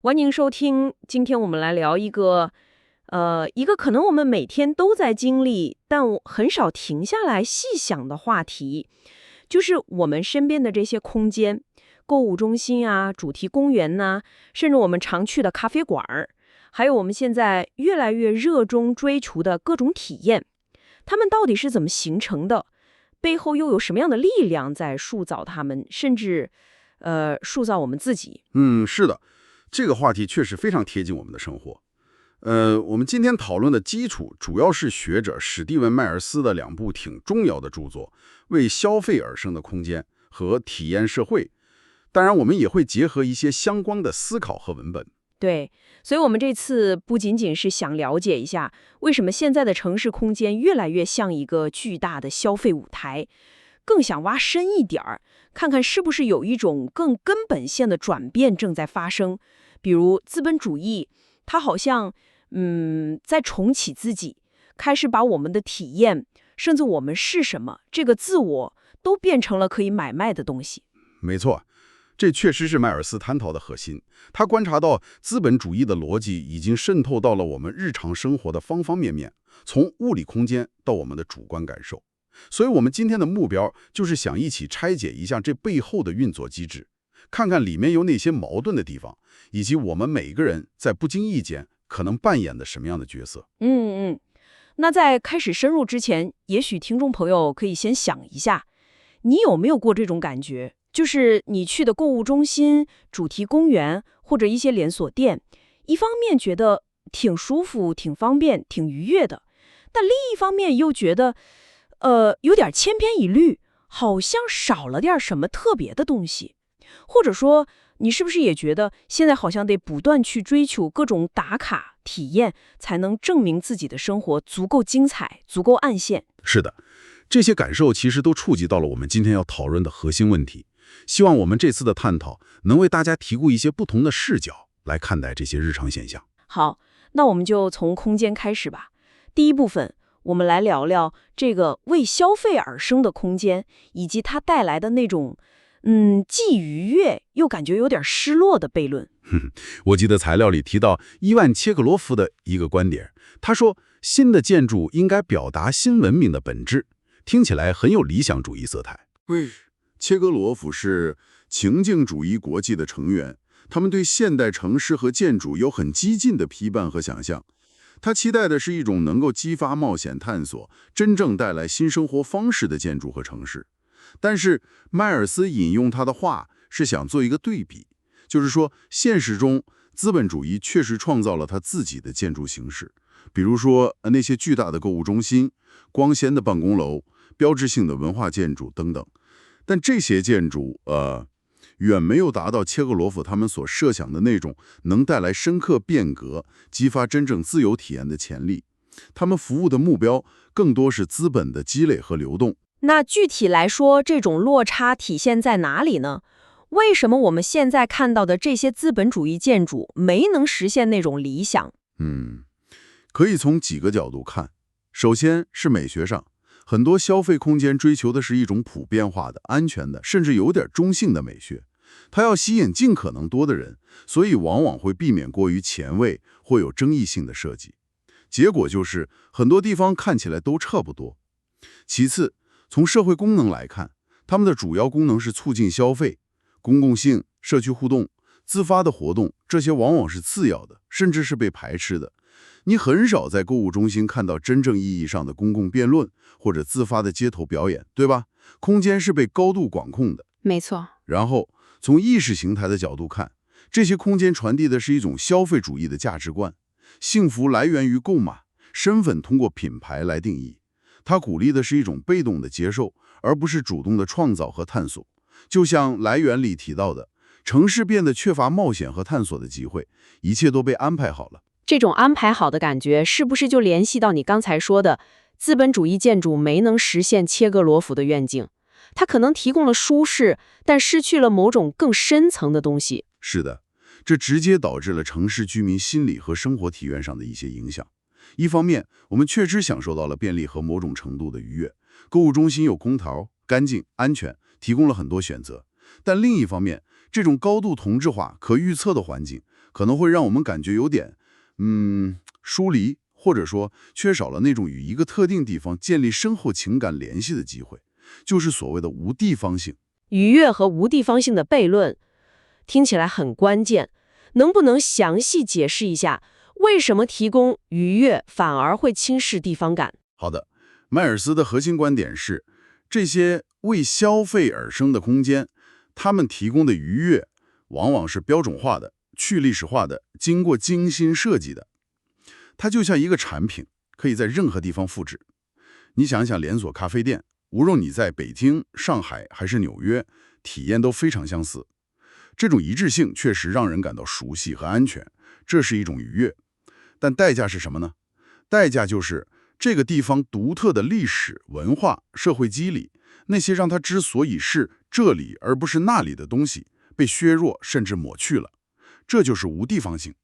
欢迎收听，今天我们来聊一个可能我们每天都在经历，但我很少停下来细想的话题，就是我们身边的这些空间，购物中心啊、主题公园呐、甚至我们常去的咖啡馆儿，还有我们现在越来越热衷追求的各种体验，它们到底是怎么形成的？背后又有什么样的力量在塑造它们，甚至塑造我们自己？是的，这个话题确实非常贴近我们的生活。我们今天讨论的基础主要是学者史蒂文·迈尔斯的两部挺重要的著作《为消费而生的空间》和《体验社会》。当然，我们也会结合一些相关的思考和文本。对，所以我们这次不仅仅是想了解一下，为什么现在的城市空间越来越像一个巨大的消费舞台，更想挖深一点儿，看看是不是有一种更根本性的转变正在发生。比如资本主义，它好像在重启自己，开始把我们的体验，甚至我们是什么这个自我，都变成了可以买卖的东西。没错，这确实是迈尔斯探讨的核心。他观察到资本主义的逻辑已经渗透到了我们日常生活的方方面面，从物理空间到我们的主观感受。所以我们今天的目标就是想一起拆解一下这背后的运作机制，看看里面有哪些矛盾的地方，以及我们每个人在不经意间可能扮演的什么样的角色。那在开始深入之前，也许听众朋友可以先想一下，你有没有过这种感觉？就是你去的购物中心、主题公园或者一些连锁店，一方面觉得挺舒服、挺方便、挺愉悦的，但另一方面又觉得，有点千篇一律，好像少了点什么特别的东西。或者说，你是不是也觉得现在好像得不断去追求各种打卡体验，才能证明自己的生活足够精彩、足够暗线？是的，这些感受其实都触及到了我们今天要讨论的核心问题。希望我们这次的探讨能为大家提供一些不同的视角来看待这些日常现象。好，那我们就从空间开始吧。第一部分，我们来聊聊这个为消费而生的空间，以及它带来的那种，既愉悦又感觉有点失落的悖论。我记得材料里提到伊万切克罗夫的一个观点，他说新的建筑应该表达新文明的本质，听起来很有理想主义色彩。切格罗夫是情境主义国际的成员，他们对现代城市和建筑有很激进的批判和想象。他期待的是一种能够激发冒险探索、真正带来新生活方式的建筑和城市。但是迈尔斯引用他的话是想做一个对比，就是说现实中资本主义确实创造了他自己的建筑形式，比如说那些巨大的购物中心、光鲜的办公楼、标志性的文化建筑等等。但这些建筑，远没有达到切格罗夫他们所设想的那种能带来深刻变革、激发真正自由体验的潜力。他们服务的目标更多是资本的积累和流动。那具体来说，这种落差体现在哪里呢？为什么我们现在看到的这些资本主义建筑没能实现那种理想？可以从几个角度看。首先是美学上。很多消费空间追求的是一种普遍化的、安全的，甚至有点中性的美学。它要吸引尽可能多的人，所以往往会避免过于前卫或有争议性的设计。结果就是很多地方看起来都差不多。其次，从社会功能来看，它们的主要功能是促进消费、公共性、社区互动、自发的活动，这些往往是次要的，甚至是被排斥的。你很少在购物中心看到真正意义上的公共辩论或者自发的街头表演，对吧？空间是被高度管控的。没错。然后从意识形态的角度看，这些空间传递的是一种消费主义的价值观，幸福来源于购买，身份通过品牌来定义。它鼓励的是一种被动的接受，而不是主动的创造和探索。就像来源里提到的，城市变得缺乏冒险和探索的机会，一切都被安排好了。这种安排好的感觉，是不是就联系到你刚才说的，资本主义建筑没能实现切格罗夫的愿景？它可能提供了舒适，但失去了某种更深层的东西。是的，这直接导致了城市居民心理和生活体验上的一些影响。一方面，我们确实享受到了便利和某种程度的愉悦，购物中心有空调、干净、安全，提供了很多选择。但另一方面，这种高度同质化、可预测的环境，可能会让我们感觉有点疏离，或者说缺少了那种与一个特定地方建立深厚情感联系的机会，就是所谓的无地方性。愉悦和无地方性的悖论听起来很关键，能不能详细解释一下，为什么提供愉悦反而会轻视地方感？好的，迈尔斯的核心观点是，这些为消费而生的空间，他们提供的愉悦往往是标准化的、去历史化的、经过精心设计的。它就像一个产品，可以在任何地方复制。你想想连锁咖啡店，无论你在北京、上海还是纽约，体验都非常相似。这种一致性确实让人感到熟悉和安全，这是一种愉悦。但代价是什么呢？代价就是这个地方独特的历史、文化、社会机理，那些让它之所以是这里而不是那里的东西，被削弱甚至抹去了。这就是无地方性。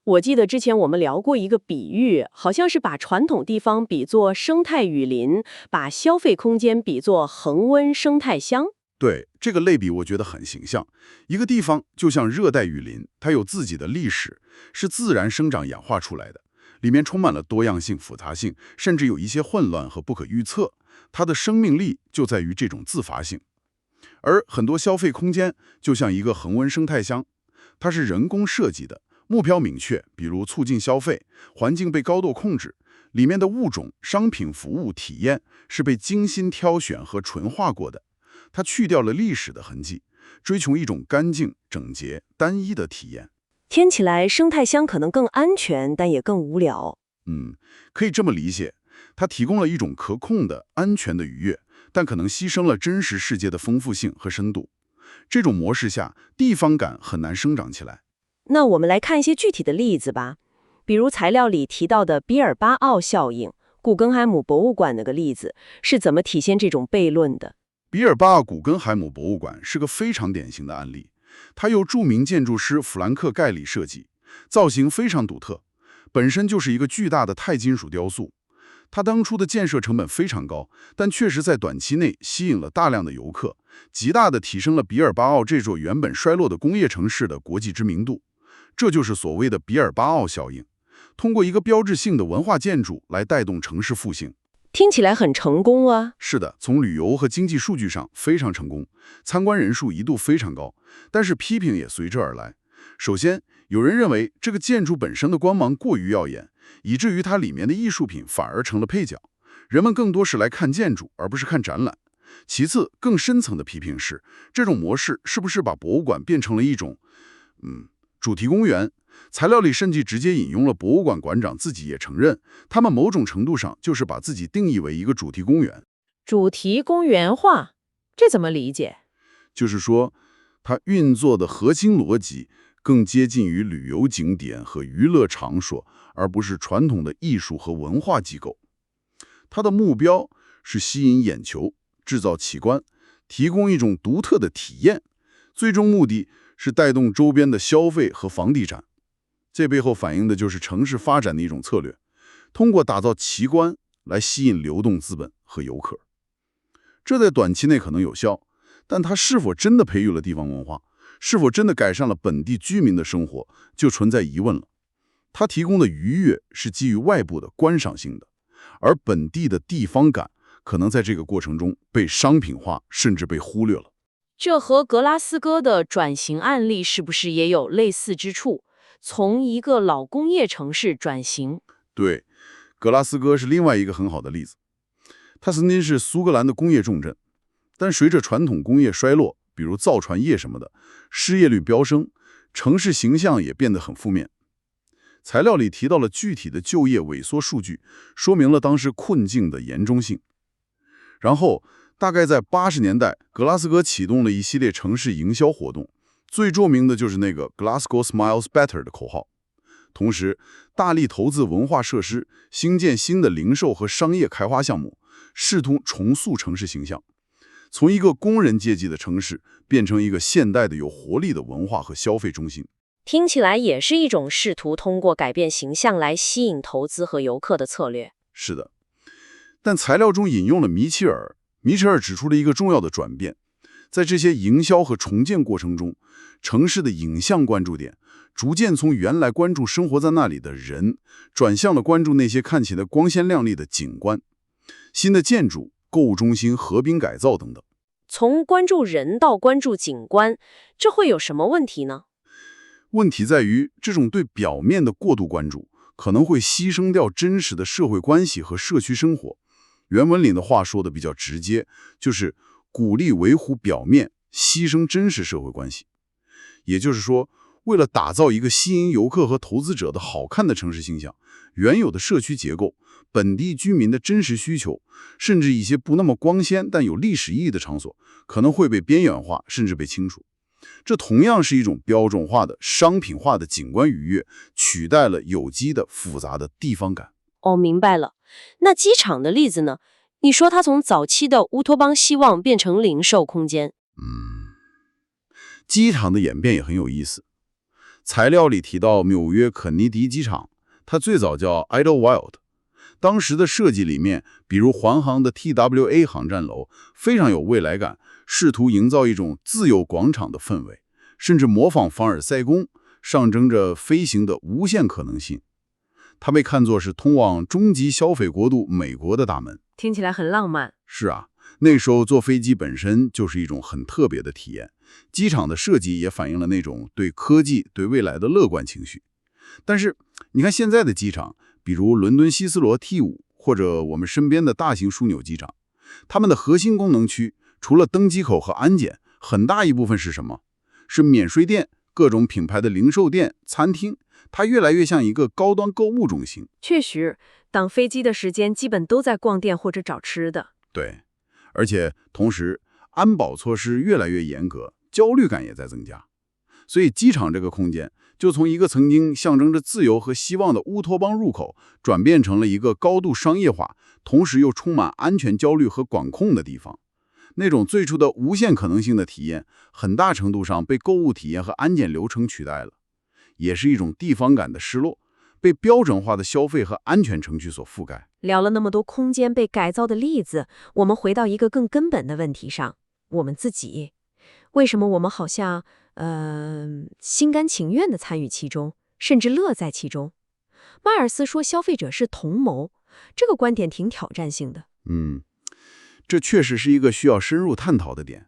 我记得之前我们聊过一个比喻，好像是把传统地方比作生态雨林，把消费空间比作恒温生态箱。对，这个类比我觉得很形象。一个地方就像热带雨林，它有自己的历史，是自然生长演化出来的，里面充满了多样性、复杂性，甚至有一些混乱和不可预测。它的生命力就在于这种自发性。而很多消费空间就像一个恒温生态箱，它是人工设计的，目标明确，比如促进消费，环境被高度控制，里面的物种、商品、服务、体验是被精心挑选和纯化过的。它去掉了历史的痕迹，追求一种干净、整洁、单一的体验。听起来生态箱可能更安全，但也更无聊。可以这么理解，它提供了一种可控的、安全的愉悦，但可能牺牲了真实世界的丰富性和深度。这种模式下，地方感很难生长起来。那我们来看一些具体的例子吧，比如材料里提到的比尔巴奥效应，古根海姆博物馆那个例子，是怎么体现这种悖论的？比尔巴鄂古根海姆博物馆是个非常典型的案例，它由著名建筑师弗兰克·盖里设计，造型非常独特，本身就是一个巨大的钛金属雕塑。它当初的建设成本非常高，但确实在短期内吸引了大量的游客，极大地提升了比尔巴奥这座原本衰落的工业城市的国际知名度。这就是所谓的比尔巴奥效应，通过一个标志性的文化建筑来带动城市复兴。听起来很成功啊。是的，从旅游和经济数据上非常成功，参观人数一度非常高，但是批评也随之而来。首先，有人认为这个建筑本身的光芒过于耀眼，以至于它里面的艺术品反而成了配角，人们更多是来看建筑而不是看展览。其次，更深层的批评是，这种模式是不是把博物馆变成了一种主题公园？材料里甚至直接引用了博物馆馆长自己也承认，他们某种程度上就是把自己定义为一个主题公园。主题公园化，这怎么理解？就是说，它运作的核心逻辑更接近于旅游景点和娱乐场所，而不是传统的艺术和文化机构。它的目标是吸引眼球，制造奇观，提供一种独特的体验，最终目的是带动周边的消费和房地产。这背后反映的就是城市发展的一种策略，通过打造奇观来吸引流动资本和游客。这在短期内可能有效，但它是否真的培育了地方文化，是否真的改善了本地居民的生活，就存在疑问了。它提供的愉悦是基于外部的观赏性的，而本地的地方感可能在这个过程中被商品化，甚至被忽略了。这和格拉斯哥的转型案例是不是也有类似之处？从一个老工业城市转型。对，格拉斯哥是另外一个很好的例子。它曾经是苏格兰的工业重镇，但随着传统工业衰落，比如造船业什么的，失业率飙升，城市形象也变得很负面。材料里提到了具体的就业萎缩数据，说明了当时困境的严重性。然后，大概在80年代，格拉斯哥启动了一系列城市营销活动，最著名的就是那个 Glasgow Smiles Better 的口号。同时，大力投资文化设施，兴建新的零售和商业开发项目，试图重塑城市形象，从一个工人阶级的城市变成一个现代的有活力的文化和消费中心。听起来也是一种试图通过改变形象来吸引投资和游客的策略。是的，但材料中引用了米切尔指出了一个重要的转变，在这些营销和重建过程中，城市的影像关注点逐渐从原来关注生活在那里的人，转向了关注那些看起来光鲜亮丽的景观、新的建筑、购物中心、河滨改造等等。从关注人到关注景观，这会有什么问题呢？问题在于，这种对表面的过度关注，可能会牺牲掉真实的社会关系和社区生活。原文里的话说的比较直接，就是鼓励维护表面，牺牲真实社会关系。也就是说，为了打造一个吸引游客和投资者的好看的城市形象，原有的社区结构、本地居民的真实需求，甚至一些不那么光鲜但有历史意义的场所，可能会被边缘化，甚至被清除。这同样是一种标准化的、商品化的景观愉悦，取代了有机的、复杂的地方感。哦，明白了。那机场的例子呢？你说它从早期的乌托邦希望变成零售空间。机场的演变也很有意思。材料里提到纽约肯尼迪机场，它最早叫 Idlewild。当时的设计理念，比如环航的 TWA 航站楼，非常有未来感，试图营造一种自由广场的氛围，甚至模仿凡尔赛宫，象征着飞行的无限可能性。它被看作是通往终极消费国度美国的大门。听起来很浪漫。是啊，那时候坐飞机本身就是一种很特别的体验。机场的设计也反映了那种对科技、对未来的乐观情绪。但是，你看现在的机场，比如伦敦希斯罗 T5，或者我们身边的大型枢纽机场，它们的核心功能区除了登机口和安检，很大一部分是什么？是免税店、各种品牌的零售店、餐厅。它越来越像一个高端购物中心。确实，等飞机的时间基本都在逛店或者找吃的。对，而且同时安保措施越来越严格，焦虑感也在增加。所以机场这个空间就从一个曾经象征着自由和希望的乌托邦入口，转变成了一个高度商业化，同时又充满安全焦虑和管控的地方。那种最初的无限可能性的体验，很大程度上被购物体验和安检流程取代了。也是一种地方感的失落，被标准化的消费和安全程序所覆盖。聊了那么多空间被改造的例子，我们回到一个更根本的问题上：我们自己，为什么我们好像心甘情愿地参与其中，甚至乐在其中？迈尔斯说消费者是同谋，这个观点挺挑战性的。这确实是一个需要深入探讨的点。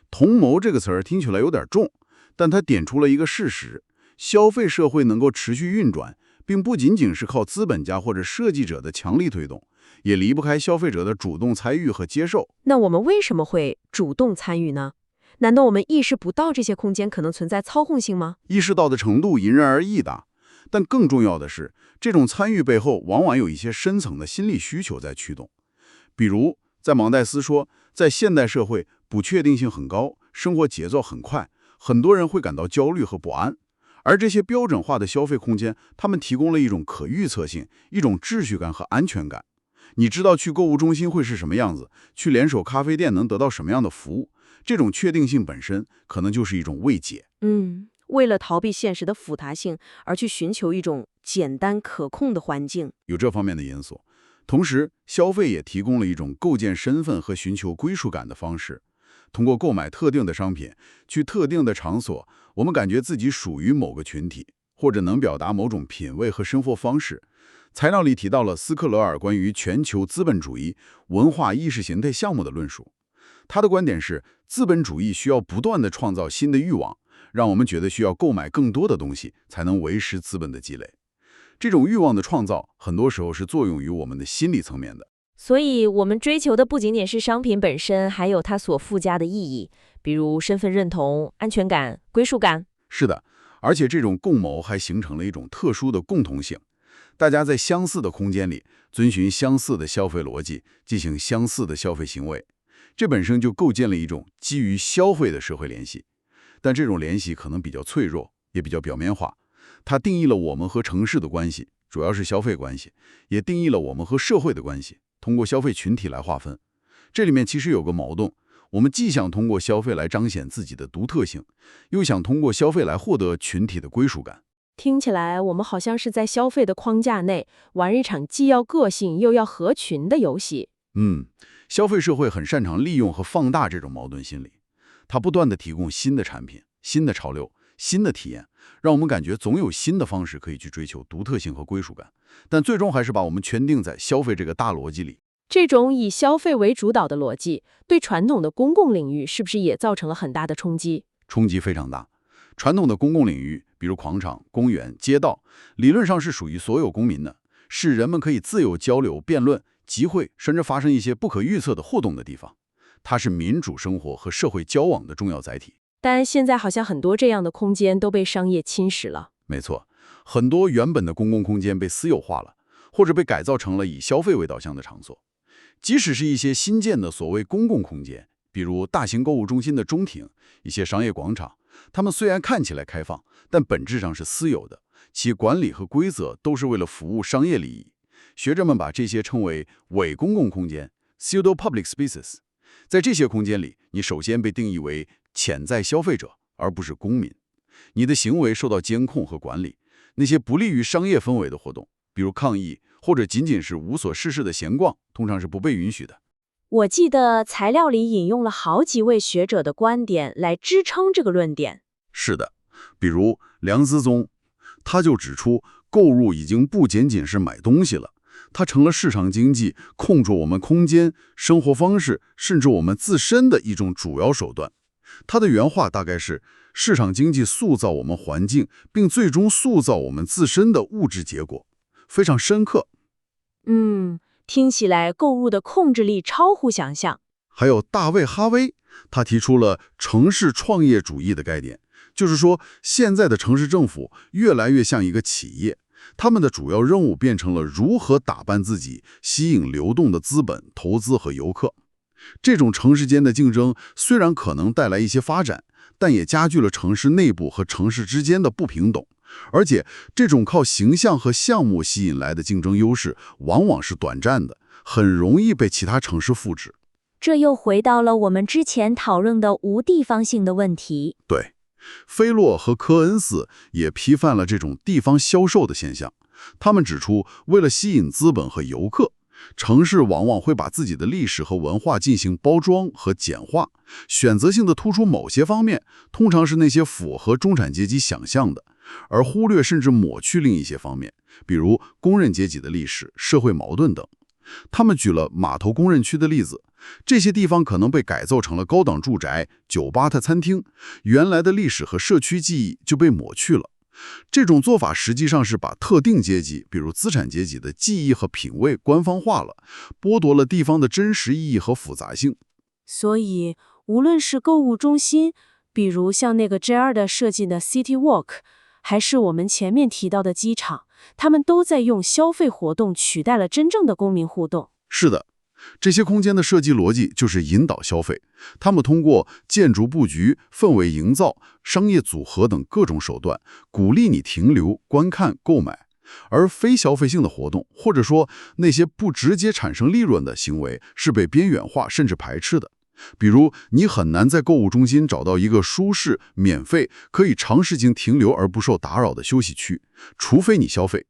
同谋这个词儿听起来有点重，但它点出了一个事实。消费社会能够持续运转，并不仅仅是靠资本家或者设计者的强力推动，也离不开消费者的主动参与和接受。那我们为什么会主动参与呢？难道我们意识不到这些空间可能存在操控性吗？意识到的程度因人而异的，但更重要的是，这种参与背后往往有一些深层的心理需求在驱动。比如，在芒代斯说，在现代社会，不确定性很高，生活节奏很快，很多人会感到焦虑和不安。而这些标准化的消费空间，他们提供了一种可预测性、一种秩序感和安全感。你知道去购物中心会是什么样子，去连锁咖啡店能得到什么样的服务，这种确定性本身可能就是一种慰藉。为了逃避现实的复杂性，而去寻求一种简单可控的环境，有这方面的因素。同时，消费也提供了一种构建身份和寻求归属感的方式。通过购买特定的商品，去特定的场所，我们感觉自己属于某个群体，或者能表达某种品味和生活方式。材料里提到了斯克勒尔关于全球资本主义文化意识形态项目的论述。他的观点是，资本主义需要不断地创造新的欲望，让我们觉得需要购买更多的东西，才能维持资本的积累。这种欲望的创造，很多时候是作用于我们的心理层面的。所以我们追求的不仅仅是商品本身，还有它所附加的意义，比如身份认同、安全感、归属感。是的，而且这种共谋还形成了一种特殊的共同性。大家在相似的空间里，遵循相似的消费逻辑，进行相似的消费行为，这本身就构建了一种基于消费的社会联系。但这种联系可能比较脆弱，也比较表面化。它定义了我们和城市的关系，主要是消费关系，也定义了我们和社会的关系。通过消费群体来划分，这里面其实有个矛盾，我们既想通过消费来彰显自己的独特性，又想通过消费来获得群体的归属感。听起来我们好像是在消费的框架内玩一场既要个性又要合群的游戏。消费社会很擅长利用和放大这种矛盾心理，它不断地提供新的产品、新的潮流、新的体验，让我们感觉总有新的方式可以去追求独特性和归属感，但最终还是把我们圈定在消费这个大逻辑里。这种以消费为主导的逻辑，对传统的公共领域是不是也造成了很大的冲击？冲击非常大。传统的公共领域，比如广场、公园、街道，理论上是属于所有公民的，是人们可以自由交流、辩论、集会，甚至发生一些不可预测的互动的地方。它是民主生活和社会交往的重要载体。但现在好像很多这样的空间都被商业侵蚀了。没错，很多原本的公共空间被私有化了，或者被改造成了以消费为导向的场所。即使是一些新建的所谓公共空间，比如大型购物中心的中庭、一些商业广场，它们虽然看起来开放，但本质上是私有的，其管理和规则都是为了服务商业利益。学者们把这些称为伪公共空间 （pseudo public spaces）。在这些空间里，你首先被定义为潜在消费者，而不是公民。你的行为受到监控和管理，那些不利于商业氛围的活动，比如抗议或者仅仅是无所事事的闲逛，通常是不被允许的。我记得材料里引用了好几位学者的观点来支撑这个论点。是的，比如梁思宗，他就指出，购入已经不仅仅是买东西了，它成了市场经济控制我们空间、生活方式，甚至我们自身的一种主要手段。他的原话大概是：市场经济塑造我们环境，并最终塑造我们自身的物质结果，非常深刻。听起来购物的控制力超乎想象。还有大卫·哈维，他提出了城市创业主义的概念，就是说，现在的城市政府越来越像一个企业，他们的主要任务变成了如何打扮自己，吸引流动的资本、投资和游客。这种城市间的竞争虽然可能带来一些发展，但也加剧了城市内部和城市之间的不平等。而且，这种靠形象和项目吸引来的竞争优势，往往是短暂的，很容易被其他城市复制。这又回到了我们之前讨论的无地方性的问题。对，菲洛和科恩斯也批判了这种地方销售的现象。他们指出，为了吸引资本和游客，城市往往会把自己的历史和文化进行包装和简化，选择性的突出某些方面，通常是那些符合中产阶级想象的，而忽略甚至抹去另一些方面，比如工人阶级的历史、社会矛盾等。他们举了码头工人区的例子，这些地方可能被改造成了高档住宅、酒吧、餐厅，原来的历史和社区记忆就被抹去了。这种做法实际上是把特定阶级，比如资产阶级的记忆和品味官方化了，剥夺了地方的真实意义和复杂性。所以，无论是购物中心，比如像那个 JR 的设计的 City Walk， 还是我们前面提到的机场，他们都在用消费活动取代了真正的公民互动。是的，这些空间的设计逻辑就是引导消费，他们通过建筑布局、氛围营造、商业组合等各种手段，鼓励你停留、观看、购买。而非消费性的活动，或者说那些不直接产生利润的行为，是被边缘化甚至排斥的。比如，你很难在购物中心找到一个舒适、免费、可以长时间停留而不受打扰的休息区，除非你消费。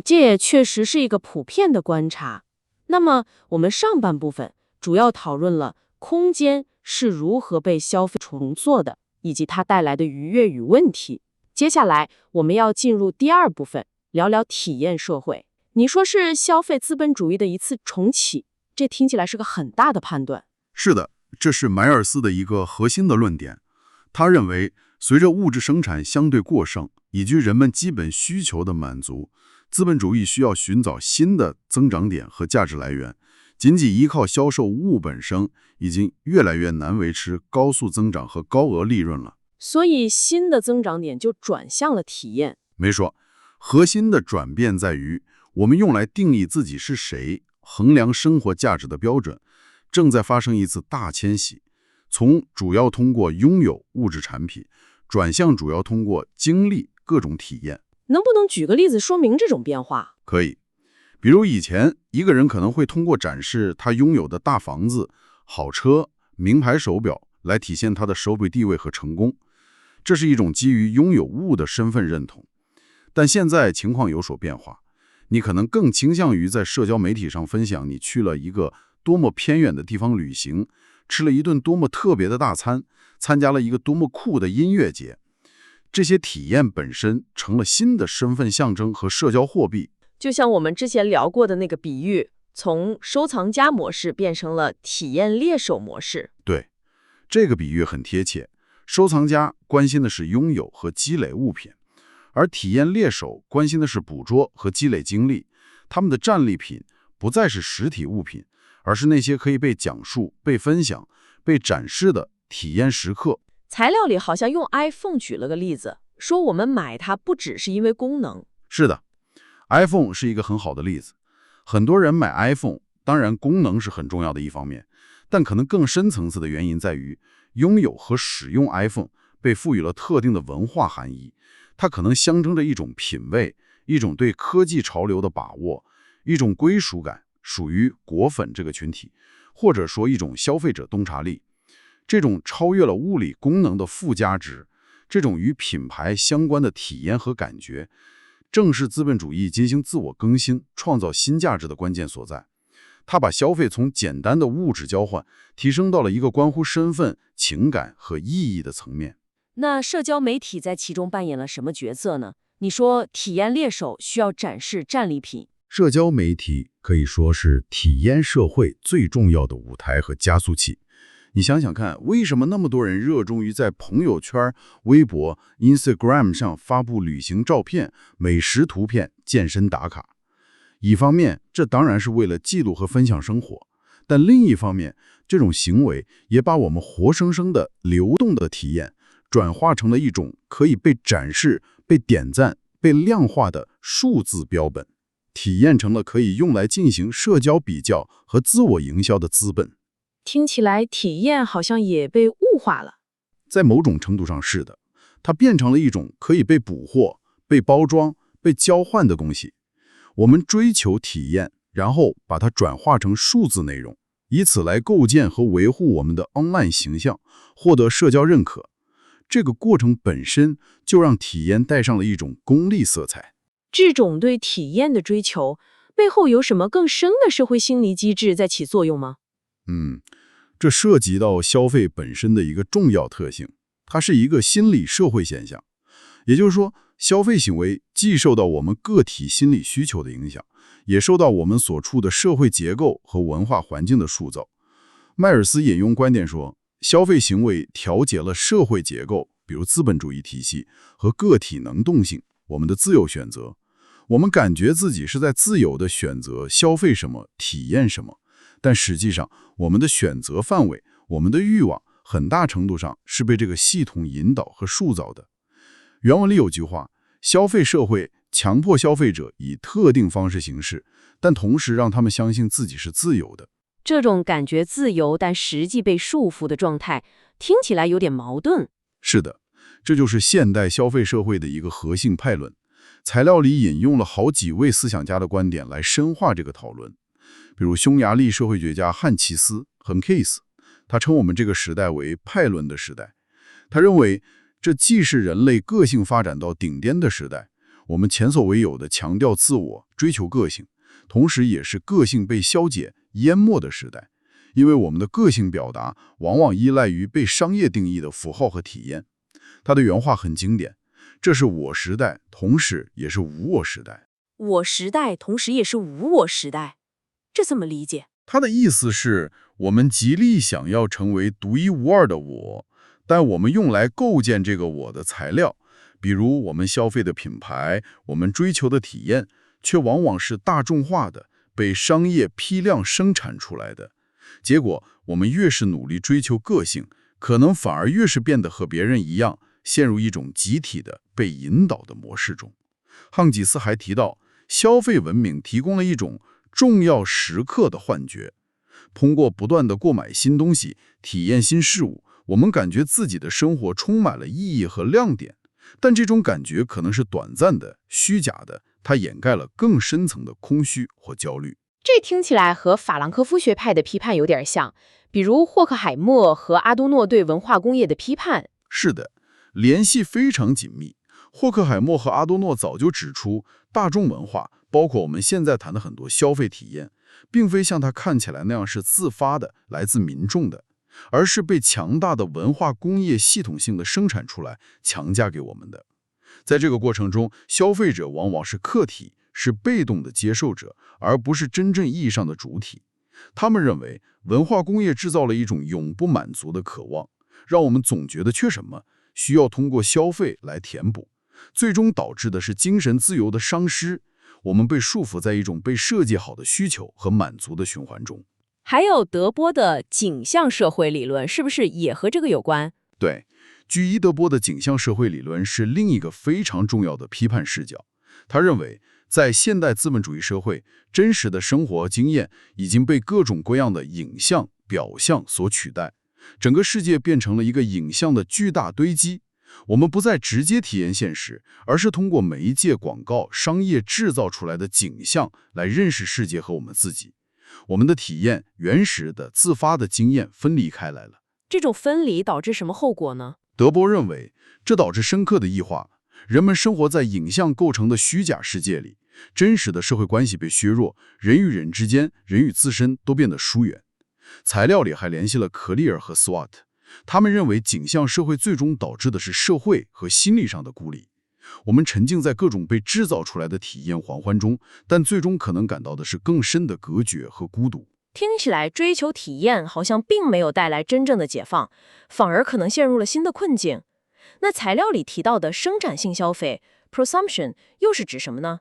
这也确实是一个普遍的观察。那么，我们上半部分主要讨论了空间是如何被消费重做的，以及它带来的愉悦与问题。接下来，我们要进入第二部分，聊聊体验社会。你说是消费资本主义的一次重启，这听起来是个很大的判断。是的，这是迈尔斯的一个核心的论点。他认为，随着物质生产相对过剩，以及人们基本需求的满足，资本主义需要寻找新的增长点和价值来源。仅仅依靠销售物本身，已经越来越难维持高速增长和高额利润了。所以，新的增长点就转向了体验。没错，核心的转变在于，我们用来定义自己是谁、衡量生活价值的标准，正在发生一次大迁徙，从主要通过拥有物质产品，转向主要通过经历各种体验。能不能举个例子说明这种变化？可以，比如以前一个人可能会通过展示他拥有的大房子、好车、名牌手表来体现他的社会地位和成功，这是一种基于拥有物的身份认同。但现在情况有所变化，你可能更倾向于在社交媒体上分享你去了一个多么偏远的地方旅行，吃了一顿多么特别的大餐，参加了一个多么酷的音乐节。这些体验本身成了新的身份象征和社交货币。就像我们之前聊过的那个比喻，从收藏家模式变成了体验猎手模式。对，这个比喻很贴切。收藏家关心的是拥有和积累物品，而体验猎手关心的是捕捉和积累经历。他们的战利品不再是实体物品，而是那些可以被讲述、被分享、被展示的体验时刻。材料里好像用 iPhone 举了个例子，说我们买它不只是因为功能。是的， iPhone 是一个很好的例子。很多人买 iPhone， 当然功能是很重要的一方面，但可能更深层次的原因在于，拥有和使用 iPhone 被赋予了特定的文化含义。它可能象征着一种品味，一种对科技潮流的把握，一种归属感，属于果粉这个群体，或者说一种消费者洞察力。这种超越了物理功能的附加值，这种与品牌相关的体验和感觉，正是资本主义进行自我更新、创造新价值的关键所在。它把消费从简单的物质交换，提升到了一个关乎身份、情感和意义的层面。那社交媒体在其中扮演了什么角色呢？你说体验猎手需要展示战利品，社交媒体可以说是体验社会最重要的舞台和加速器。你想想看，为什么那么多人热衷于在朋友圈、微博、Instagram 上发布旅行照片、美食图片、健身打卡？一方面，这当然是为了记录和分享生活，但另一方面，这种行为也把我们活生生的、流动的体验转化成了一种可以被展示、被点赞、被量化的数字标本，体验成了可以用来进行社交比较和自我营销的资本。听起来体验好像也被物化了。在某种程度上是的，它变成了一种可以被捕获、被包装、被交换的东西。我们追求体验，然后把它转化成数字内容，以此来构建和维护我们的 online 形象，获得社交认可。这个过程本身就让体验带上了一种功利色彩。这种对体验的追求，背后有什么更深的社会心理机制在起作用吗？这涉及到消费本身的一个重要特性，它是一个心理社会现象。也就是说，消费行为既受到我们个体心理需求的影响，也受到我们所处的社会结构和文化环境的塑造。迈尔斯引用观点说，消费行为调节了社会结构，比如资本主义体系和个体能动性，我们的自由选择。我们感觉自己是在自由地选择消费什么、体验什么，但实际上，我们的选择范围、我们的欲望，很大程度上是被这个系统引导和塑造的。原文里有句话：消费社会强迫消费者以特定方式行事，但同时让他们相信自己是自由的。这种感觉自由但实际被束缚的状态，听起来有点矛盾。是的，这就是现代消费社会的一个核心派论。材料里引用了好几位思想家的观点来深化这个讨论。比如匈牙利社会学家汉奇斯 Henkes， 他称我们这个时代为派论的时代。他认为，这既是人类个性发展到顶巅的时代，我们前所未有的强调自我、追求个性，同时也是个性被消解、淹没的时代。因为我们的个性表达往往依赖于被商业定义的符号和体验。他的原话很经典：这是我时代，同时也是无我时代。我时代，同时也是无我时代，这怎么理解？他的意思是，我们极力想要成为独一无二的我，但我们用来构建这个我的材料，比如我们消费的品牌，我们追求的体验，却往往是大众化的，被商业批量生产出来的。结果，我们越是努力追求个性，可能反而越是变得和别人一样，陷入一种集体的被引导的模式中。汉吉斯还提到，消费文明提供了一种重要时刻的幻觉。通过不断的购买新东西，体验新事物，我们感觉自己的生活充满了意义和亮点。但这种感觉可能是短暂的、虚假的，它掩盖了更深层的空虚或焦虑。这听起来和法兰克福学派的批判有点像，比如霍克海默和阿多诺对文化工业的批判。是的，联系非常紧密。霍克海默和阿多诺早就指出，大众文化，包括我们现在谈的很多消费体验，并非像它看起来那样是自发的，来自民众的。而是被强大的文化工业系统性的生产出来，强加给我们的。在这个过程中，消费者往往是客体，是被动的接受者，而不是真正意义上的主体。他们认为，文化工业制造了一种永不满足的渴望，让我们总觉得缺什么，需要通过消费来填补，最终导致的是精神自由的丧失。我们被束缚在一种被设计好的需求和满足的循环中。还有德波的景象社会理论，是不是也和这个有关？对，居伊德波的景象社会理论是另一个非常重要的批判视角。他认为，在现代资本主义社会，真实的生活经验已经被各种各样的影像、表象所取代，整个世界变成了一个影像的巨大堆积。我们不再直接体验现实，而是通过媒介、广告、商业制造出来的景象来认识世界和我们自己。我们的体验、原始的、自发的经验分离开来了。这种分离导致什么后果呢？德波认为，这导致深刻的异化。人们生活在影像构成的虚假世界里，真实的社会关系被削弱，人与人之间、人与自身都变得疏远。材料里还联系了克利尔和斯瓦特，他们认为景象社会最终导致的是社会和心理上的孤立。我们沉浸在各种被制造出来的体验狂欢中，但最终可能感到的是更深的隔绝和孤独。听起来追求体验好像并没有带来真正的解放，反而可能陷入了新的困境。那材料里提到的生产性消费 （prosumption） 又是指什么呢？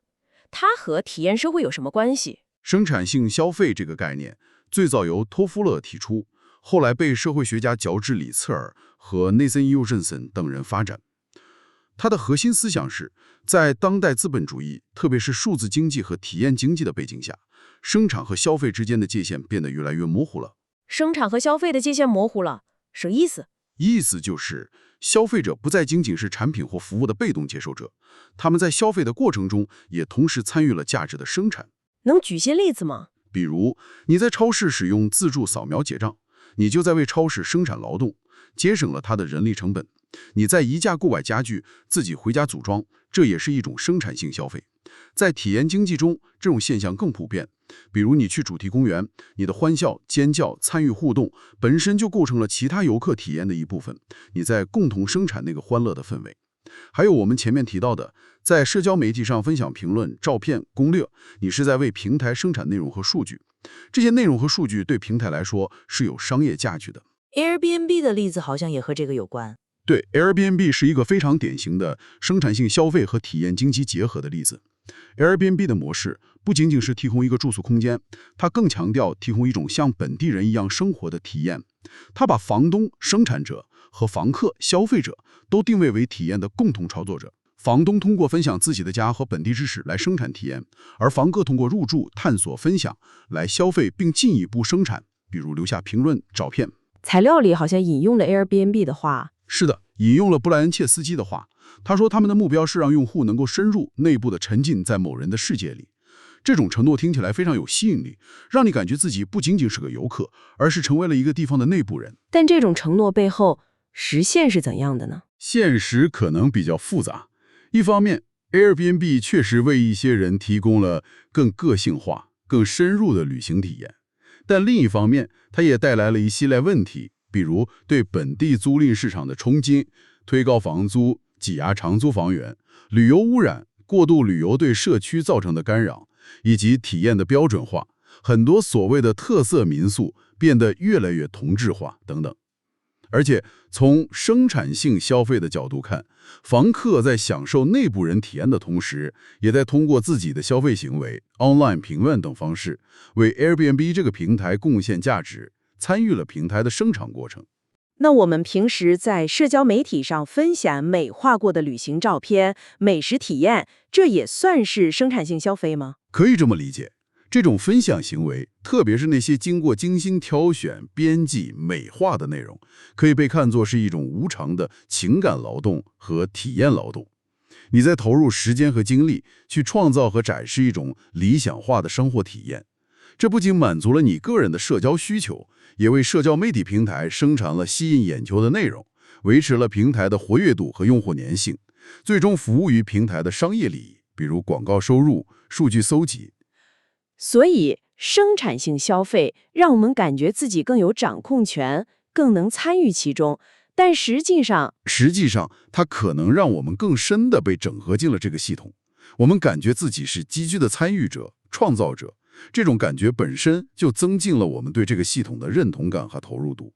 它和体验社会有什么关系？生产性消费这个概念最早由托夫勒提出，后来被社会学家乔治·里茨尔和内森·尤森森等人发展。它的核心思想是，在当代资本主义，特别是数字经济和体验经济的背景下，生产和消费之间的界限变得越来越模糊了。生产和消费的界限模糊了，什么意思？意思就是，消费者不再仅仅是产品或服务的被动接受者，他们在消费的过程中也同时参与了价值的生产。能举些例子吗？比如，你在超市使用自助扫描结账，你就在为超市生产劳动，节省了它的人力成本。你在宜家购买家具，自己回家组装，这也是一种生产性消费。在体验经济中，这种现象更普遍。比如你去主题公园，你的欢笑、尖叫、参与互动，本身就构成了其他游客体验的一部分。你在共同生产那个欢乐的氛围。还有我们前面提到的，在社交媒体上分享评论、照片、攻略，你是在为平台生产内容和数据。这些内容和数据对平台来说是有商业价值的。Airbnb 的例子好像也和这个有关。对 ，Airbnb 是一个非常典型的生产性消费和体验经济结合的例子。Airbnb 的模式不仅仅是提供一个住宿空间，它更强调提供一种像本地人一样生活的体验。它把房东、生产者和房客、消费者都定位为体验的共同操作者。房东通过分享自己的家和本地知识来生产体验，而房客通过入住、探索、分享来消费并进一步生产，比如留下评论、照片。材料里好像引用了 Airbnb 的话。是的，引用了布莱恩切斯基的话。他说他们的目标是让用户能够深入内部的沉浸在某人的世界里。这种承诺听起来非常有吸引力，让你感觉自己不仅仅是个游客，而是成为了一个地方的内部人。但这种承诺背后实现是怎样的呢？现实可能比较复杂。一方面 ，Airbnb 确实为一些人提供了更个性化、更深入的旅行体验，但另一方面，它也带来了一系列问题，比如对本地租赁市场的冲击、推高房租、挤压长租房源、旅游污染、过度旅游对社区造成的干扰，以及体验的标准化，很多所谓的特色民宿变得越来越同质化等等。而且从生产性消费的角度看，房客在享受内部人体验的同时，也在通过自己的消费行为、online 评论等方式，为 Airbnb 这个平台贡献价值，参与了平台的生产过程。那我们平时在社交媒体上分享美化过的旅行照片、美食体验，这也算是生产性消费吗？可以这么理解。这种分享行为，特别是那些经过精心挑选、编辑、美化的内容，可以被看作是一种无偿的情感劳动和体验劳动。你在投入时间和精力去创造和展示一种理想化的生活体验，这不仅满足了你个人的社交需求，也为社交媒体平台生产了吸引眼球的内容，维持了平台的活跃度和用户粘性，最终服务于平台的商业利益，比如广告收入、数据搜集。所以，生产性消费让我们感觉自己更有掌控权，更能参与其中，但实际上，它可能让我们更深地被整合进了这个系统。我们感觉自己是积极的参与者、创造者，这种感觉本身就增进了我们对这个系统的认同感和投入度。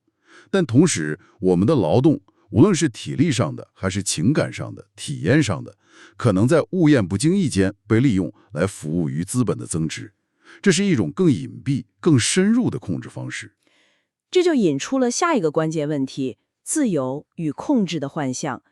但同时，我们的劳动，无论是体力上的，还是情感上的、体验上的，可能在物验不经意间被利用来服务于资本的增值。这是一种更隐蔽、更深入的控制方式。这就引出了下一个关键问题：自由与控制的幻象。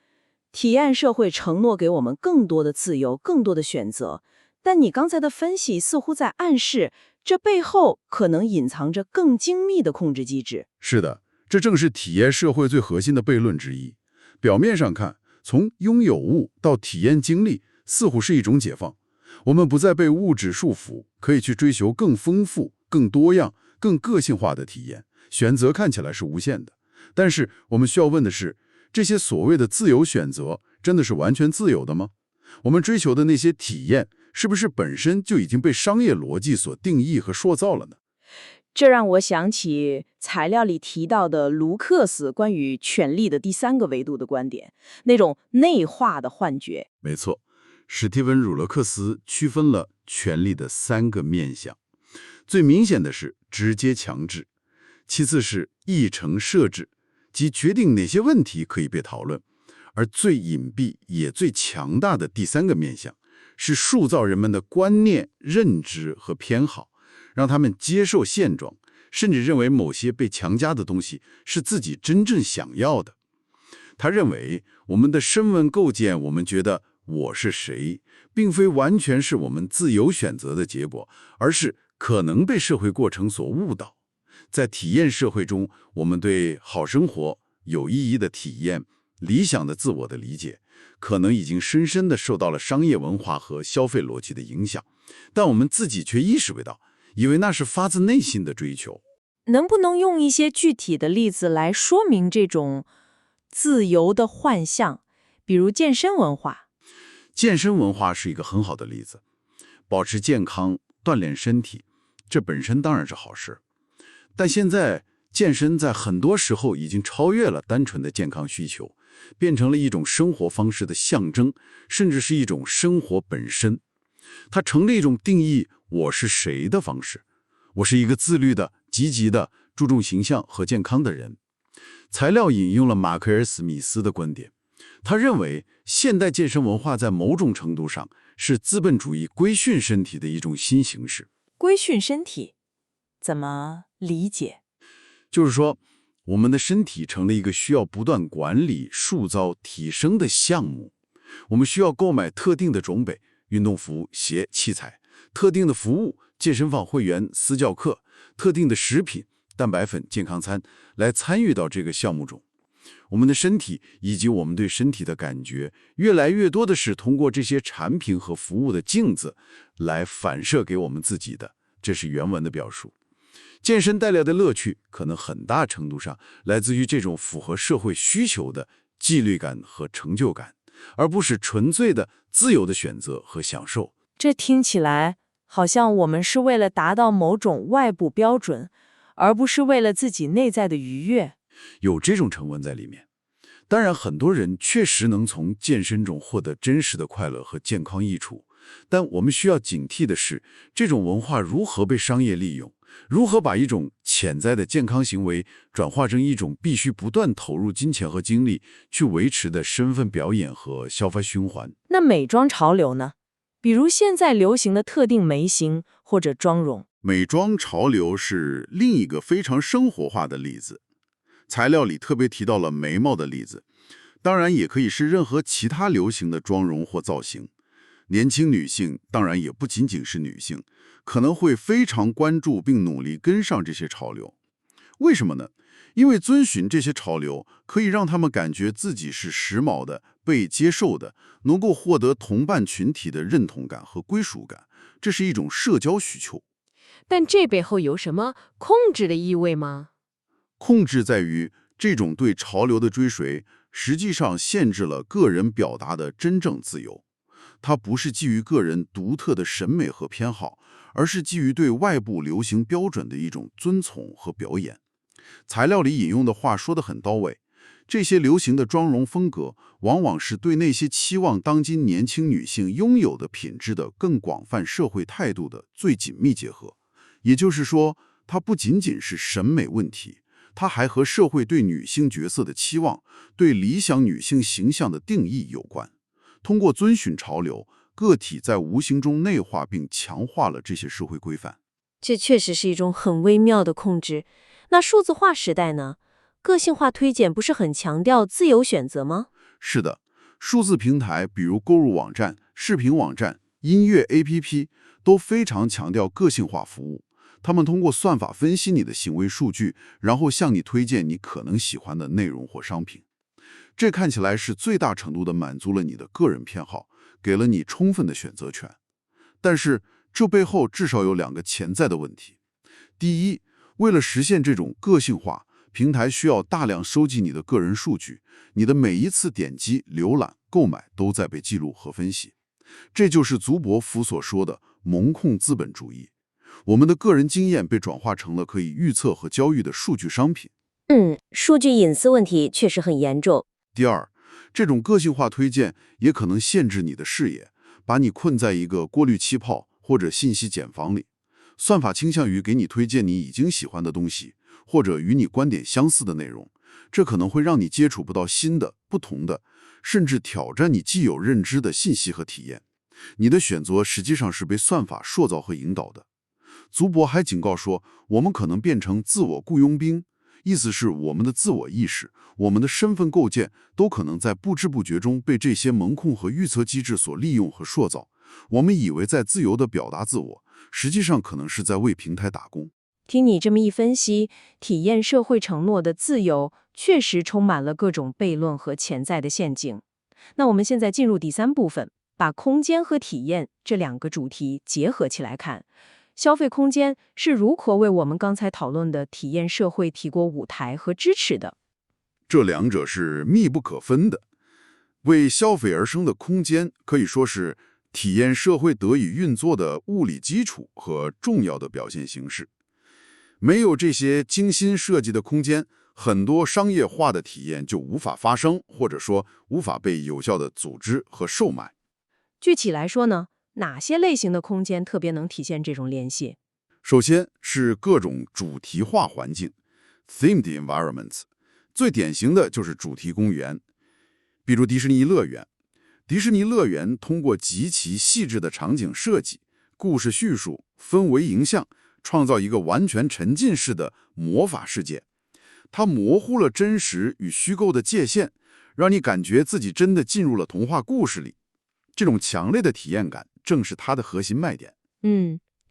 体验社会承诺给我们更多的自由、更多的选择，但你刚才的分析似乎在暗示，这背后可能隐藏着更精密的控制机制。是的，这正是体验社会最核心的悖论之一。表面上看，从拥有物到体验经历，似乎是一种解放。我们不再被物质束缚，可以去追求更丰富、更多样、更个性化的体验，选择看起来是无限的。但是我们需要问的是，这些所谓的自由选择，真的是完全自由的吗？我们追求的那些体验，是不是本身就已经被商业逻辑所定义和塑造了呢？这让我想起材料里提到的卢克斯关于权力的第三个维度的观点，那种内化的幻觉。没错，史蒂文·儒勒克斯区分了权力的3个面向，最明显的是直接强制，其次是议程设置，即决定哪些问题可以被讨论，而最隐蔽也最强大的第3个面向是塑造人们的观念、认知和偏好，让他们接受现状，甚至认为某些被强加的东西是自己真正想要的。他认为我们的声纹构建，我们觉得我是谁，并非完全是我们自由选择的结果，而是可能被社会过程所误导。在体验社会中，我们对好生活、有意义的体验、理想的自我的理解，可能已经深深地受到了商业文化和消费逻辑的影响，但我们自己却意识不到，以为那是发自内心的追求。能不能用一些具体的例子来说明这种自由的幻象？比如健身文化。健身文化是一个很好的例子。保持健康、锻炼身体，这本身当然是好事。但现在健身在很多时候已经超越了单纯的健康需求，变成了一种生活方式的象征，甚至是一种生活本身。它成了一种定义我是谁的方式。我是一个自律的、积极的、注重形象和健康的人。材料引用了马克尔·史密斯的观点，他认为现代健身文化在某种程度上是资本主义规训身体的一种新形式。规训身体怎么理解？就是说，我们的身体成了一个需要不断管理、塑造、提升的项目。我们需要购买特定的装备、运动服、鞋、器材，特定的服务、健身房会员、私教课，特定的食品、蛋白粉、健康餐，来参与到这个项目中。我们的身体以及我们对身体的感觉，越来越多的是通过这些产品和服务的镜子来反射给我们自己的。这是原文的表述。健身带来的乐趣，可能很大程度上来自于这种符合社会需求的纪律感和成就感，而不是纯粹的自由的选择和享受。这听起来好像我们是为了达到某种外部标准，而不是为了自己内在的愉悦。有这种成分在里面。当然，很多人确实能从健身中获得真实的快乐和健康益处，但我们需要警惕的是，这种文化如何被商业利用，如何把一种潜在的健康行为转化成一种必须不断投入金钱和精力去维持的身份表演和消费循环。那美妆潮流呢？比如现在流行的特定眉形或者妆容。美妆潮流是另一个非常生活化的例子。材料里特别提到了眉毛的例子，当然也可以是任何其他流行的妆容或造型。年轻女性当然也不仅仅是女性，可能会非常关注并努力跟上这些潮流。为什么呢？因为遵循这些潮流可以让他们感觉自己是时髦的、被接受的，能够获得同伴群体的认同感和归属感，这是一种社交需求。但这背后有什么控制的意味吗？控制在于这种对潮流的追随，实际上限制了个人表达的真正自由。它不是基于个人独特的审美和偏好，而是基于对外部流行标准的一种遵从和表演。材料里引用的话说得很到位，这些流行的妆容风格，往往是对那些期望当今年轻女性拥有的品质的更广泛社会态度的最紧密结合。也就是说，它不仅仅是审美问题，它还和社会对女性角色的期望、对理想女性形象的定义有关。通过遵循潮流，个体在无形中内化并强化了这些社会规范。这确实是一种很微妙的控制。那数字化时代呢？个性化推荐不是很强调自由选择吗？是的，数字平台，比如购入网站、视频网站、音乐 APP， 都非常强调个性化服务。他们通过算法分析你的行为数据，然后向你推荐你可能喜欢的内容或商品。这看起来是最大程度地满足了你的个人偏好，给了你充分的选择权。但是，这背后至少有2个潜在的问题。第一，为了实现这种个性化，平台需要大量收集你的个人数据，你的每一次点击、浏览、购买都在被记录和分析。这就是祖伯夫所说的蒙控资本主义。我们的个人经验被转化成了可以预测和交易的数据商品。数据隐私问题确实很严重。第二，这种个性化推荐也可能限制你的视野，把你困在一个过滤气泡或者信息茧房里。算法倾向于给你推荐你已经喜欢的东西，或者与你观点相似的内容，这可能会让你接触不到新的、不同的，甚至挑战你既有认知的信息和体验。你的选择实际上是被算法塑造和引导的。祖伯还警告说，我们可能变成自我雇佣兵，意思是我们的自我意识、我们的身份构建都可能在不知不觉中被这些蒙控和预测机制所利用和塑造。我们以为在自由地表达自我，实际上可能是在为平台打工。听你这么一分析，体验社会承诺的自由确实充满了各种悖论和潜在的陷阱。那我们现在进入第3部分，把空间和体验这2个主题结合起来看，消费空间是如何为我们刚才讨论的体验社会提供舞台和支持的。这2者是密不可分的。为消费而生的空间可以说是体验社会得以运作的物理基础和重要的表现形式。没有这些精心设计的空间，很多商业化的体验就无法发生，或者说无法被有效的组织和售卖。具体来说呢，哪些类型的空间特别能体现这种联系？首先是各种主题化环境 （themed environments）， 最典型的就是主题公园，比如迪士尼乐园。迪士尼乐园通过极其细致的场景设计、故事叙述、氛围营象，创造一个完全沉浸式的魔法世界。它模糊了真实与虚构的界限，让你感觉自己真的进入了童话故事里。这种强烈的体验感正是它的核心卖点。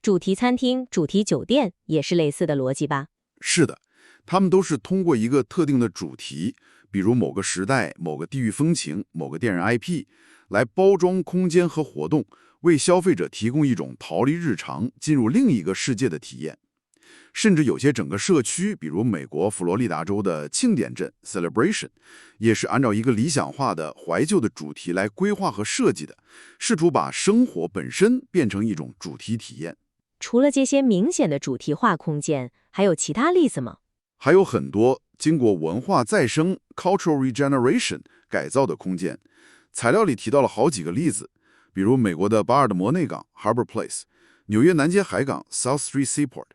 主题餐厅、主题酒店也是类似的逻辑吧？是的，他们都是通过一个特定的主题，比如某个时代、某个地域风情、某个电影 IP， 来包装空间和活动，为消费者提供一种逃离日常、进入另一个世界的体验。甚至有些整个社区，比如美国佛罗里达州的庆典镇 Celebration， 也是按照一个理想化的怀旧的主题来规划和设计的，试图把生活本身变成一种主题体验。除了这些明显的主题化空间，还有其他例子吗？还有很多经过文化再生 （cultural regeneration） 改造的空间。材料里提到了好几个例子，比如美国的巴尔的摩内港 （Harbor Place）、纽约南街海港 （South Street Seaport）、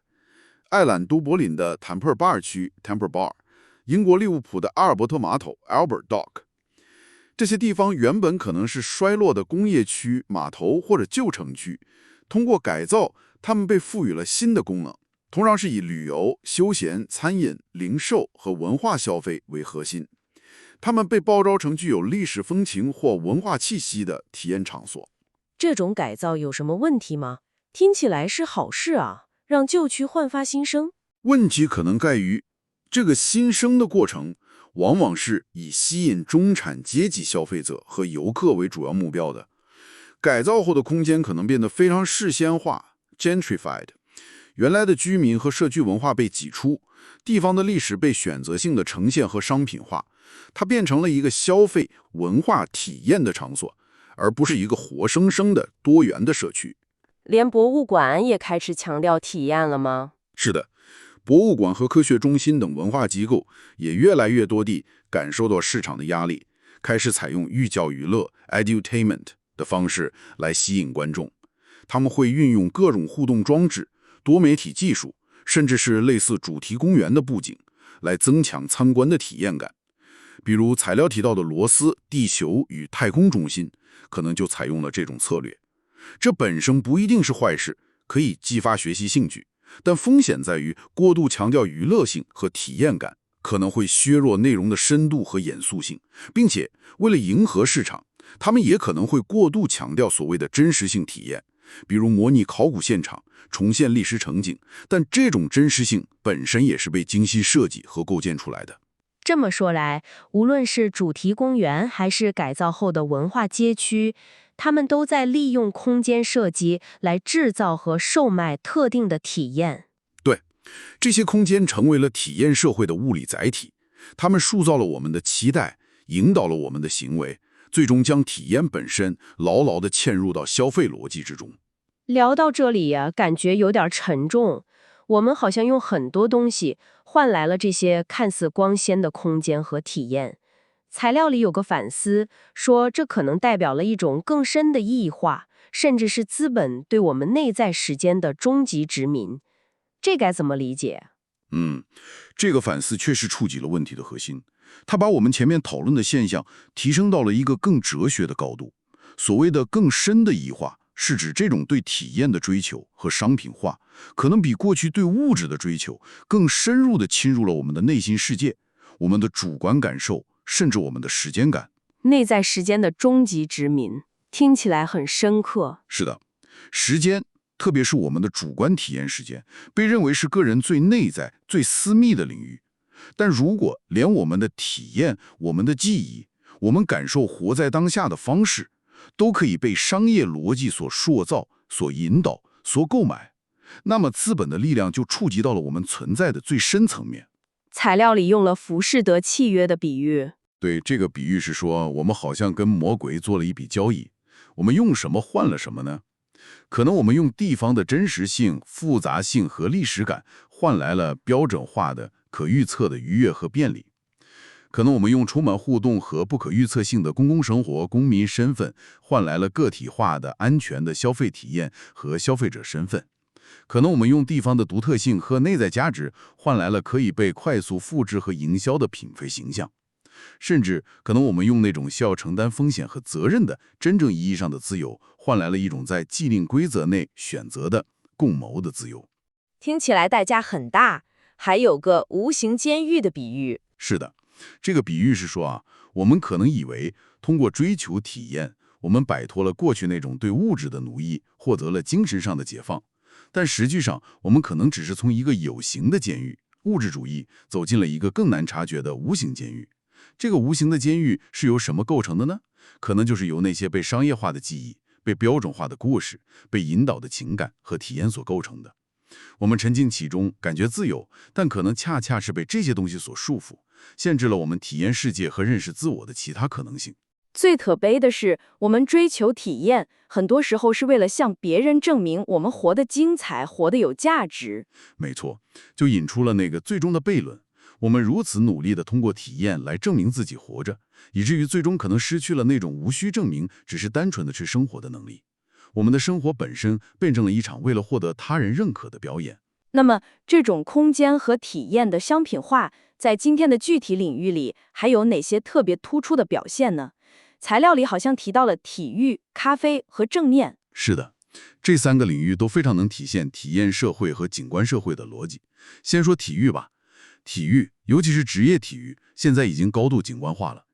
爱兰都柏林的坦普尔巴尔区 （Temple Bar）、英国利物浦的阿尔伯特码头 （Albert Dock）。这些地方原本可能是衰落的工业区、码头或者旧城区，通过改造，它们被赋予了新的功能，同样是以旅游、休闲、餐饮、零售和文化消费为核心。它们被包装成具有历史风情或文化气息的体验场所。这种改造有什么问题吗？听起来是好事啊，让旧区焕发新生。问题可能在于，这个新生的过程往往是以吸引中产阶级消费者和游客为主要目标的。改造后的空间可能变得非常世鲜化 （gentrified）， 原来的居民和社区文化被挤出，地方的历史被选择性的呈现和商品化，它变成了一个消费文化体验的场所，而不是一个活生生的多元的社区。连博物馆也开始强调体验了吗？是的，博物馆和科学中心等文化机构也越来越多地感受到市场的压力，开始采用寓教于乐 edutainment 的方式来吸引观众。他们会运用各种互动装置、多媒体技术，甚至是类似主题公园的布景，来增强参观的体验感。比如材料提到的罗斯地球与太空中心，可能就采用了这种策略。这本身不一定是坏事，可以激发学习兴趣，但风险在于过度强调娱乐性和体验感，可能会削弱内容的深度和严肃性，并且为了迎合市场，他们也可能会过度强调所谓的真实性体验，比如模拟考古现场、重现历史场景，但这种真实性本身也是被精心设计和构建出来的。这么说来，无论是主题公园还是改造后的文化街区，他们都在利用空间设计来制造和售卖特定的体验。对，这些空间成为了体验社会的物理载体，他们塑造了我们的期待，引导了我们的行为，最终将体验本身牢牢地嵌入到消费逻辑之中。聊到这里呀，感觉有点沉重。我们好像用很多东西换来了这些看似光鲜的空间和体验。材料里有个反思，说这可能代表了一种更深的异化，甚至是资本对我们内在时间的终极殖民。这该怎么理解？这个反思确实触及了问题的核心，它把我们前面讨论的现象提升到了一个更哲学的高度。所谓的更深的异化，是指这种对体验的追求和商品化，可能比过去对物质的追求更深入地侵入了我们的内心世界，我们的主观感受，甚至我们的时间感。内在时间的终极殖民，听起来很深刻。是的，时间，特别是我们的主观体验时间，被认为是个人最内在、最私密的领域。但如果连我们的体验、我们的记忆、我们感受活在当下的方式，都可以被商业逻辑所塑造、所引导、所购买，那么资本的力量就触及到了我们存在的最深层面。材料里用了浮士德契约的比喻。对，这个比喻是说，我们好像跟魔鬼做了一笔交易，我们用什么换了什么呢？可能我们用地方的真实性、复杂性和历史感，换来了标准化的、可预测的愉悦和便利。可能我们用充满互动和不可预测性的公共生活、公民身份，换来了个体化的、安全的消费体验和消费者身份。可能我们用地方的独特性和内在价值，换来了可以被快速复制和营销的品牌形象。甚至可能我们用那种需要承担风险和责任的真正意义上的自由，换来了一种在既定规则内选择的共谋的自由。听起来代价很大，还有个无形监狱的比喻。是的，这个比喻是说我们可能以为通过追求体验，我们摆脱了过去那种对物质的奴役，获得了精神上的解放。但实际上，我们可能只是从一个有形的监狱——物质主义，走进了一个更难察觉的无形监狱。这个无形的监狱是由什么构成的呢？可能就是由那些被商业化的记忆、被标准化的故事、被引导的情感和体验所构成的。我们沉浸其中，感觉自由，但可能恰恰是被这些东西所束缚，限制了我们体验世界和认识自我的其他可能性。最可悲的是，我们追求体验，很多时候是为了向别人证明我们活得精彩，活得有价值。没错，就引出了那个最终的悖论。我们如此努力地通过体验来证明自己活着，以至于最终可能失去了那种无需证明，只是单纯的去生活的能力。我们的生活本身变成了一场为了获得他人认可的表演。那么，这种空间和体验的商品化，在今天的具体领域里，还有哪些特别突出的表现呢？材料里好像提到了体育、咖啡和正念。是的，这3个领域都非常能体现体验社会和景观社会的逻辑。先说体育吧。体育，尤其是职业体育，现在已经高度景观化了。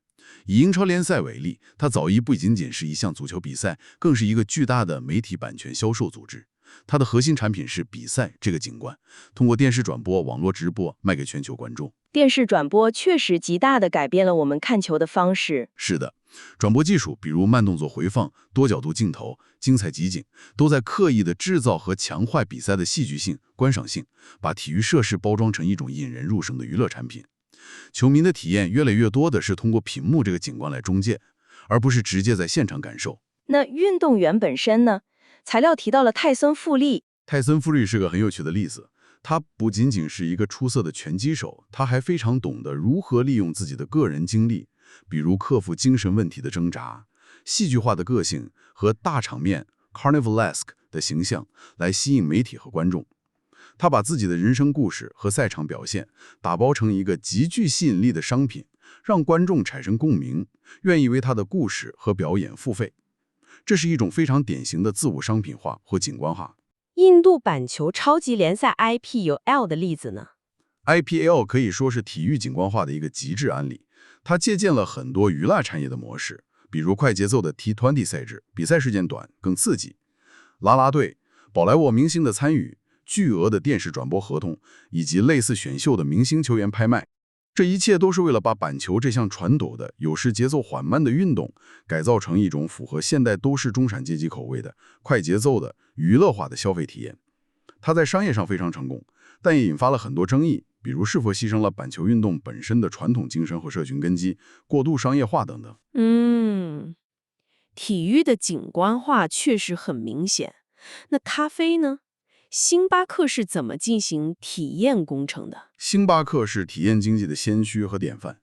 以英超联赛为例，它早已不仅仅是一项足球比赛，更是一个巨大的媒体版权销售组织。它的核心产品是比赛这个景观，通过电视转播、网络直播卖给全球观众。电视转播确实极大地改变了我们看球的方式。是的，转播技术，比如慢动作回放、多角度镜头、精彩集锦，都在刻意地制造和强化比赛的戏剧性、观赏性，把体育设施包装成一种引人入胜的娱乐产品。球迷的体验越来越多的是通过屏幕这个景观来中介，而不是直接在现场感受。那运动员本身呢？材料提到了泰森·富利。泰森·富利是个很有趣的例子。他不仅仅是一个出色的拳击手，他还非常懂得如何利用自己的个人经历，比如克服精神问题的挣扎、戏剧化的个性和大场面 Carnivalesque 的形象来吸引媒体和观众。他把自己的人生故事和赛场表现打包成一个极具吸引力的商品，让观众产生共鸣，愿意为他的故事和表演付费。这是一种非常典型的自我商品化或景观化。印度板球超级联赛 IPL 的例子呢？ IPL 可以说是体育景观化的一个极致案例，它借鉴了很多娱乐产业的模式，比如快节奏的 T20 赛制，比赛时间短，更刺激；啦啦队、宝莱坞明星的参与、巨额的电视转播合同，以及类似选秀的明星球员拍卖。这一切都是为了把板球这项传统的、有时节奏缓慢的运动，改造成一种符合现代都市中产阶级口味的、快节奏的、娱乐化的消费体验。它在商业上非常成功，但也引发了很多争议，比如是否牺牲了板球运动本身的传统精神和社群根基，过度商业化等等。体育的景观化确实很明显。那咖啡呢？星巴克是怎么进行体验工程的？星巴克是体验经济的先驱和典范，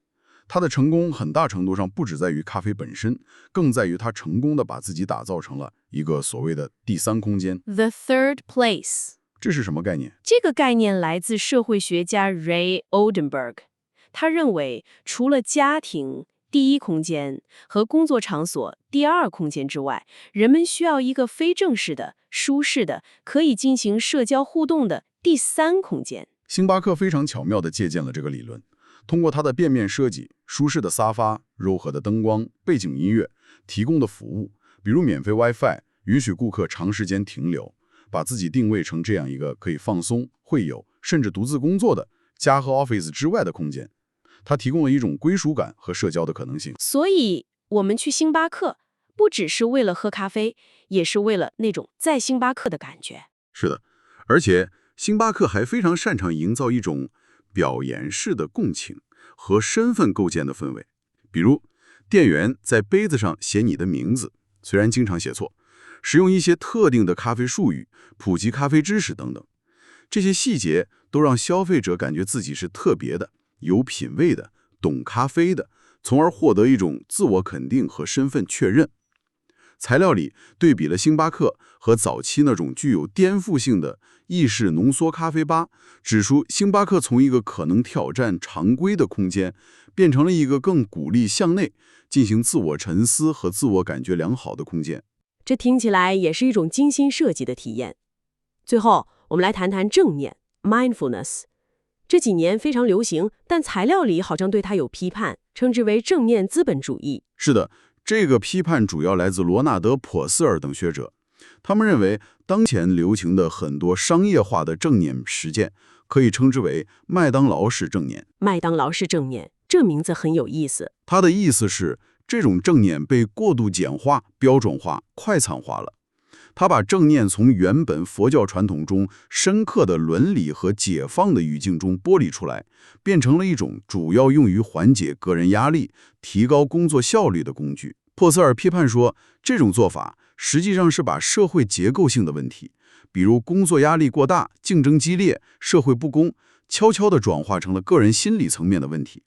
它的成功很大程度上不只在于咖啡本身，更在于它成功地把自己打造成了一个所谓的第三空间。 The third place。这是什么概念？这个概念来自社会学家 Ray Oldenburg， 他认为除了家庭第一空间和工作场所第二空间之外，人们需要一个非正式的、舒适的、可以进行社交互动的第三空间。星巴克非常巧妙地借鉴了这个理论，通过它的便面设计、舒适的沙发、柔和的灯光、背景音乐提供的服务，比如免费 WiFi， 允许顾客长时间停留，把自己定位成这样一个可以放松、会友甚至独自工作的家和 Office 之外的空间。它提供了一种归属感和社交的可能性。所以我们去星巴克不只是为了喝咖啡，也是为了那种在星巴克的感觉。是的，而且星巴克还非常擅长营造一种表演式的共情和身份构建的氛围。比如，店员在杯子上写你的名字，虽然经常写错，使用一些特定的咖啡术语，普及咖啡知识等等。这些细节都让消费者感觉自己是特别的、有品位的、懂咖啡的，从而获得一种自我肯定和身份确认。材料里对比了星巴克和早期那种具有颠覆性的意式浓缩咖啡吧，指出星巴克从一个可能挑战常规的空间，变成了一个更鼓励向内进行自我沉思和自我感觉良好的空间。这听起来也是一种精心设计的体验。最后，我们来谈谈正念 mindfulness。这几年非常流行，但材料里好像对它有批判，称之为正念资本主义。是的，这个批判主要来自罗纳德·珀斯尔等学者。他们认为，当前流行的很多商业化的正念实践，可以称之为麦当劳式正念。麦当劳式正念，这名字很有意思。他的意思是，这种正念被过度简化、标准化、快餐化了。他把正念从原本佛教传统中深刻的伦理和解放的语境中剥离出来，变成了一种主要用于缓解个人压力、提高工作效率的工具。珀斯尔批判说，这种做法实际上是把社会结构性的问题，比如工作压力过大、竞争激烈、社会不公，悄悄地转化成了个人心理层面的问题。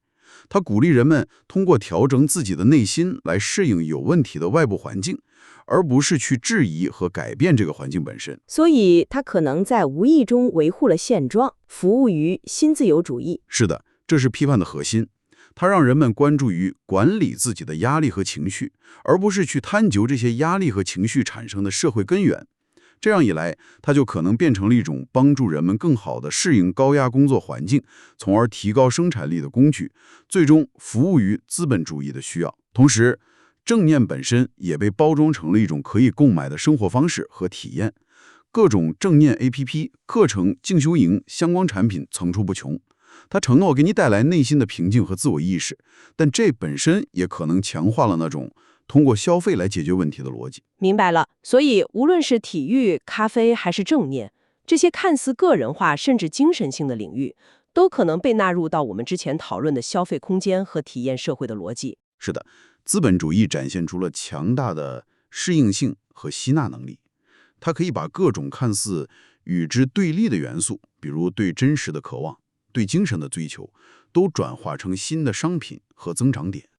他鼓励人们通过调整自己的内心来适应有问题的外部环境，而不是去质疑和改变这个环境本身。所以他可能在无意中维护了现状，服务于新自由主义。是的，这是批判的核心。它让人们关注于管理自己的压力和情绪，而不是去探究这些压力和情绪产生的社会根源。这样一来，它就可能变成了一种帮助人们更好地适应高压工作环境，从而提高生产力的工具，最终服务于资本主义的需要。同时，正念本身也被包装成了一种可以购买的生活方式和体验。各种正念 APP、课程、进修营相关产品层出不穷。它承诺给你带来内心的平静和自我意识，但这本身也可能强化了那种通过消费来解决问题的逻辑。明白了，所以无论是体育、咖啡还是正念，这些看似个人化甚至精神性的领域，都可能被纳入到我们之前讨论的消费空间和体验社会的逻辑。是的，资本主义展现出了强大的适应性和吸纳能力。它可以把各种看似与之对立的元素，比如对真实的渴望、对精神的追求，都转化成新的商品和增长点。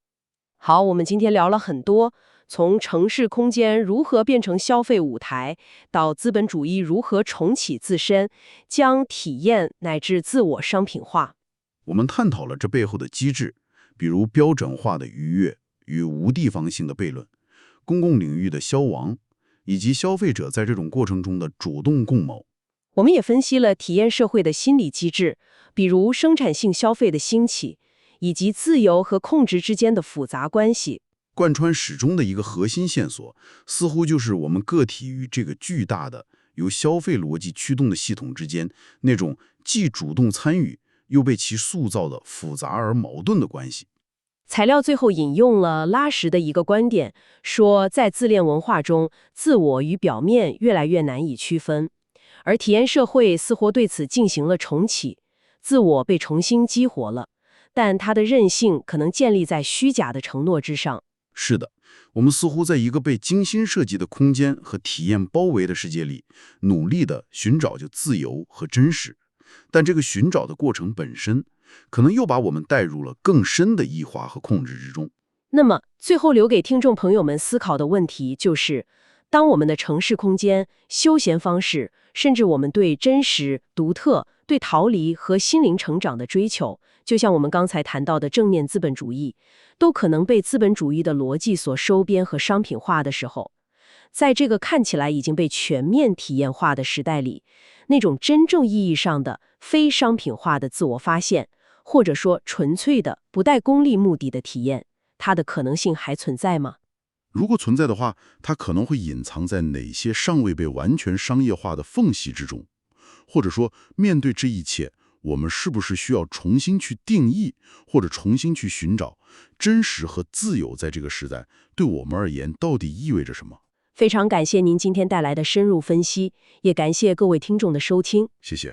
好，我们今天聊了很多，从城市空间如何变成消费舞台，到资本主义如何重启自身，将体验乃至自我商品化。我们探讨了这背后的机制，比如标准化的愉悦与无地方性的悖论，公共领域的消亡，以及消费者在这种过程中的主动共谋。我们也分析了体验社会的心理机制，比如生产性消费的兴起，以及自由和控制之间的复杂关系。贯穿始终的一个核心线索，似乎就是我们个体与这个巨大的由消费逻辑驱动的系统之间那种既主动参与又被其塑造的复杂而矛盾的关系。材料最后引用了拉什的一个观点，说在自恋文化中，自我与表面越来越难以区分，而体验社会似乎对此进行了重启，自我被重新激活了，但它的韧性可能建立在虚假的承诺之上。是的，我们似乎在一个被精心设计的空间和体验包围的世界里，努力地寻找着自由和真实，但这个寻找的过程本身，可能又把我们带入了更深的异化和控制之中。那么，最后留给听众朋友们思考的问题就是，当我们的城市空间、休闲方式，甚至我们对真实、独特、对逃离和心灵成长的追求，就像我们刚才谈到的正面资本主义，都可能被资本主义的逻辑所收编和商品化的时候，在这个看起来已经被全面体验化的时代里，那种真正意义上的非商品化的自我发现，或者说纯粹的不带功利目的的体验，它的可能性还存在吗？如果存在的话，它可能会隐藏在哪些尚未被完全商业化的缝隙之中？或者说，面对这一切，我们是不是需要重新去定义，或者重新去寻找真实和自由在这个时代对我们而言到底意味着什么？非常感谢您今天带来的深入分析，也感谢各位听众的收听。谢谢。